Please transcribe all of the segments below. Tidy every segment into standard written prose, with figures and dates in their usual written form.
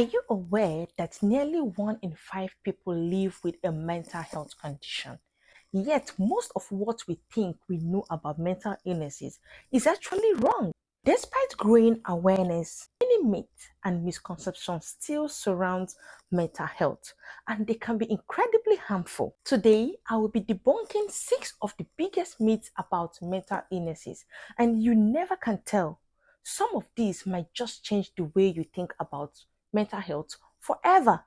Are you aware that nearly 1 in 5 people live with a mental health condition? Yet, most of what we think we know about mental illnesses is actually wrong. Despite growing awareness, many myths and misconceptions still surround mental health, and they can be incredibly harmful. Today, I will be debunking 6 of the biggest myths about mental illnesses, and you never can tell. Some of these might just change the way you think about mental health forever.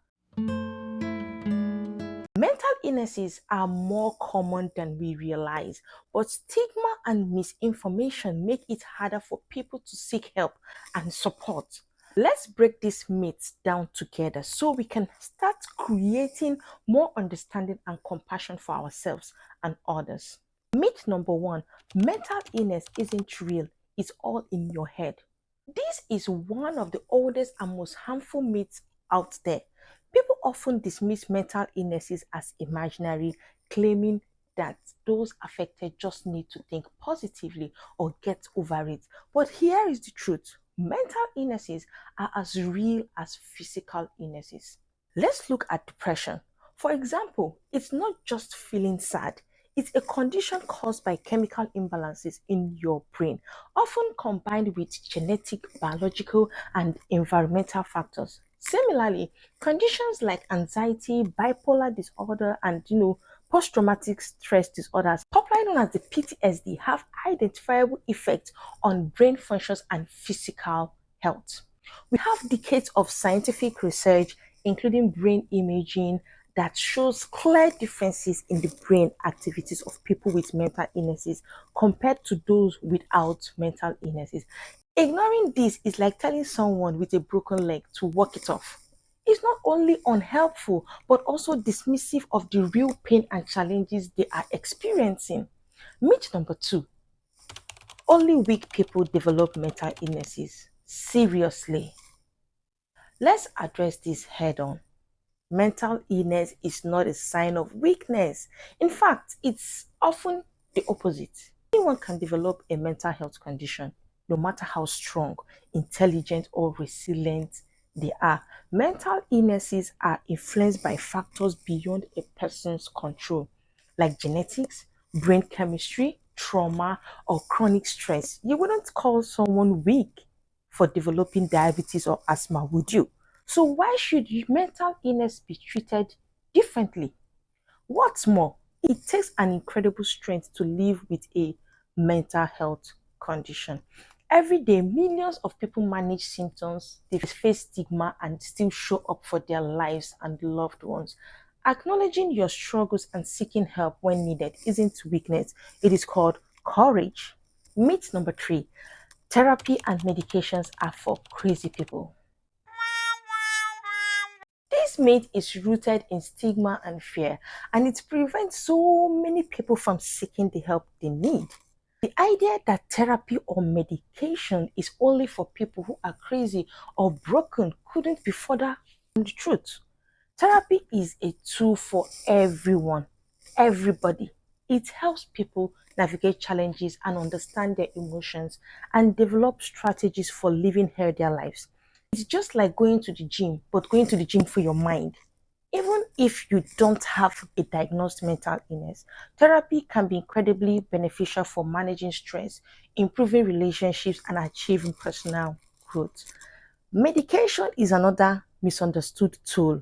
Mental illnesses are more common than we realize, but stigma and misinformation make it harder for people to seek help and support. Let's break these myths down together so we can start creating more understanding and compassion for ourselves and others. Myth number one: mental illness isn't real, it's all in your head. This is one of the oldest and most harmful myths out there. People often dismiss mental illnesses as imaginary, claiming that those affected just need to think positively or get over it. But here is the truth: mental illnesses are as real as physical illnesses. Let's look at depression. For example, it's not just feeling sad, it's a condition caused by chemical imbalances in your brain, often combined with genetic, biological, and environmental factors. Similarly, conditions like anxiety, bipolar disorder, and post-traumatic stress disorders, popularly known as the PTSD, have identifiable effects on brain functions and physical health. We have decades of scientific research, including brain imaging, that shows clear differences in the brain activities of people with mental illnesses compared to those without mental illnesses. Ignoring this is like telling someone with a broken leg to walk it off. It's not only unhelpful, but also dismissive of the real pain and challenges they are experiencing. Myth number two: only weak people develop mental illnesses. Seriously, let's address this head on. Mental illness is not a sign of weakness. In fact, it's often the opposite. Anyone can develop a mental health condition, no matter how strong, intelligent, or resilient they are. Mental illnesses are influenced by factors beyond a person's control, like genetics, brain chemistry, trauma, or chronic stress. You wouldn't call someone weak for developing diabetes or asthma, would you? So why should mental illness be treated differently? What's more, it takes an incredible strength to live with a mental health condition. Every day, millions of people manage symptoms, they face stigma, and still show up for their lives and loved ones. Acknowledging your struggles and seeking help when needed isn't weakness, it is called courage. Myth number three: therapy and medications are for crazy people. This myth is rooted in stigma and fear, and it prevents so many people from seeking the help they need. The idea that therapy or medication is only for people who are crazy or broken couldn't be further from the truth. Therapy is a tool for everyone, everybody. It helps people navigate challenges and understand their emotions and develop strategies for living healthier lives. It's just like going to the gym, but going to the gym for your mind. Even if you don't have a diagnosed mental illness, therapy can be incredibly beneficial for managing stress, improving relationships, and achieving personal growth. Medication is another misunderstood tool.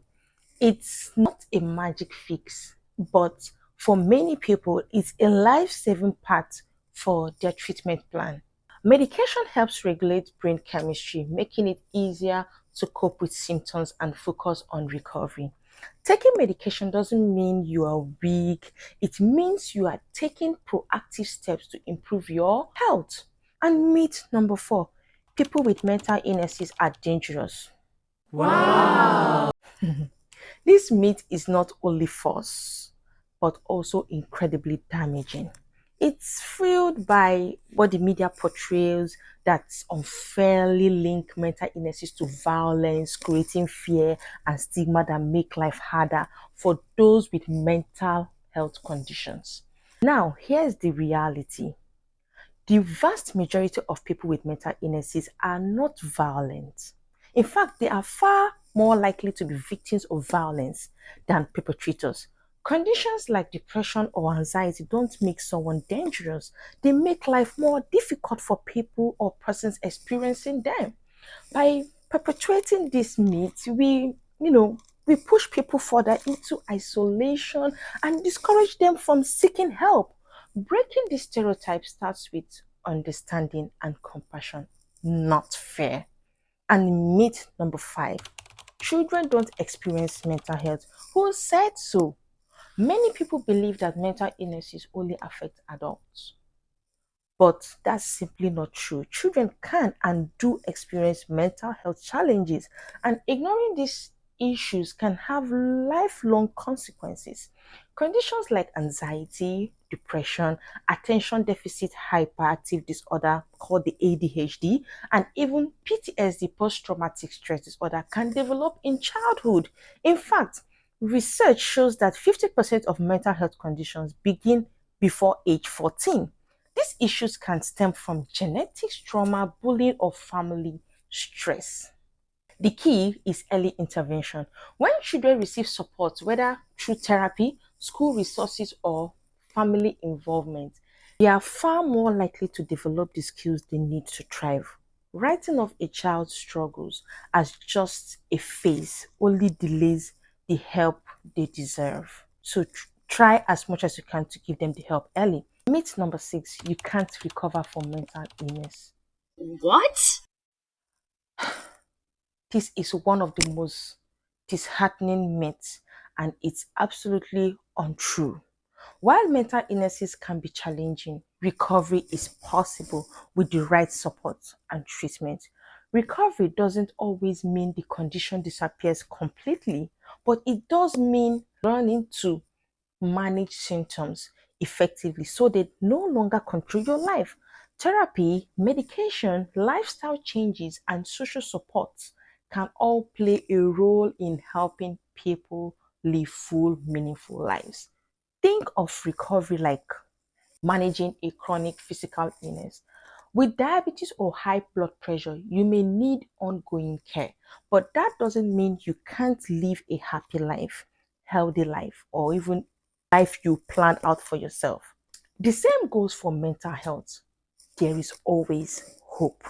It's not a magic fix, but for many people, it's a life saving part for their treatment plan. Medication helps regulate brain chemistry, making it easier to cope with symptoms and focus on recovery. Taking medication doesn't mean you are weak, it means you are taking proactive steps to improve your health. And myth number four: people with mental illnesses are dangerous. Wow. This myth is not only false, but also incredibly damaging. It's fueled by what the media portrays, that unfairly link mental illnesses to violence, creating fear and stigma that make life harder for those with mental health conditions. Now, here's the reality: the vast majority of people with mental illnesses are not violent. In fact, they are far more likely to be victims of violence than perpetrators. Conditions like depression or anxiety don't make someone dangerous, they make life more difficult for people or persons experiencing them. By perpetuating this myth, we push people further into isolation and discourage them from seeking help. Breaking this stereotype starts with understanding and compassion, not fear. And myth number 5, children don't experience mental health. Who said so? Many people believe that mental illnesses only affect adults. But that's simply not true. Children can and do experience mental health challenges, and ignoring these issues can have lifelong consequences. Conditions like anxiety, depression, attention deficit hyperactive disorder called the ADHD, and even PTSD, post traumatic stress disorder, can develop in childhood. In fact, research shows that 50% of mental health conditions begin before age 14. These issues can stem from genetics, trauma, bullying, or family stress. The key is early intervention. When children receive support, whether through therapy, school resources, or family involvement, they are far more likely to develop the skills they need to thrive. Writing off a child's struggles as just a phase only delays the help they deserve. So try as much as you can to give them the help early. Myth number 6, you can't recover from mental illness. What? This is one of the most disheartening myths, and it's absolutely untrue. While mental illnesses can be challenging, recovery is possible with the right support and treatment. Recovery doesn't always mean the condition disappears completely, but it does mean learning to manage symptoms effectively so they no longer control your life. Therapy, medication, lifestyle changes, and social support can all play a role in helping people live full, meaningful lives. Think of recovery like managing a chronic physical illness. With diabetes or high blood pressure, you may need ongoing care, but that doesn't mean you can't live a happy life, healthy life, or even life you plan out for yourself. The same goes for mental health. There is always hope.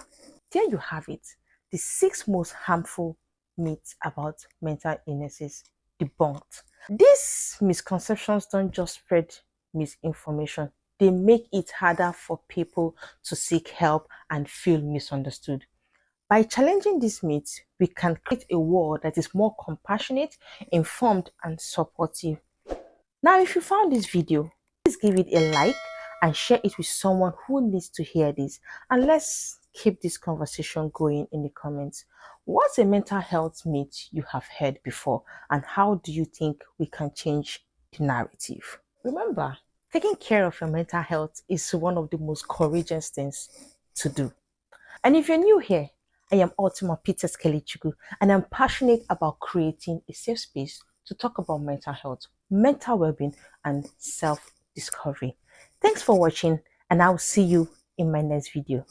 There you have it. The 6 most harmful myths about mental illnesses debunked. These misconceptions don't just spread misinformation, they make it harder for people to seek help and feel misunderstood. By challenging these myths, we can create a world that is more compassionate, informed, and supportive. Now, if you found this video, please give it a like and share it with someone who needs to hear this. And let's keep this conversation going in the comments. What's a mental health myth you have heard before, and how do you think we can change the narrative? Remember, taking care of your mental health is one of the most courageous things to do. And if you're new here, I am Ultima Peter Skellichuku, and I'm passionate about creating a safe space to talk about mental health, mental well-being, and self-discovery. Thanks for watching, and I'll see you in my next video.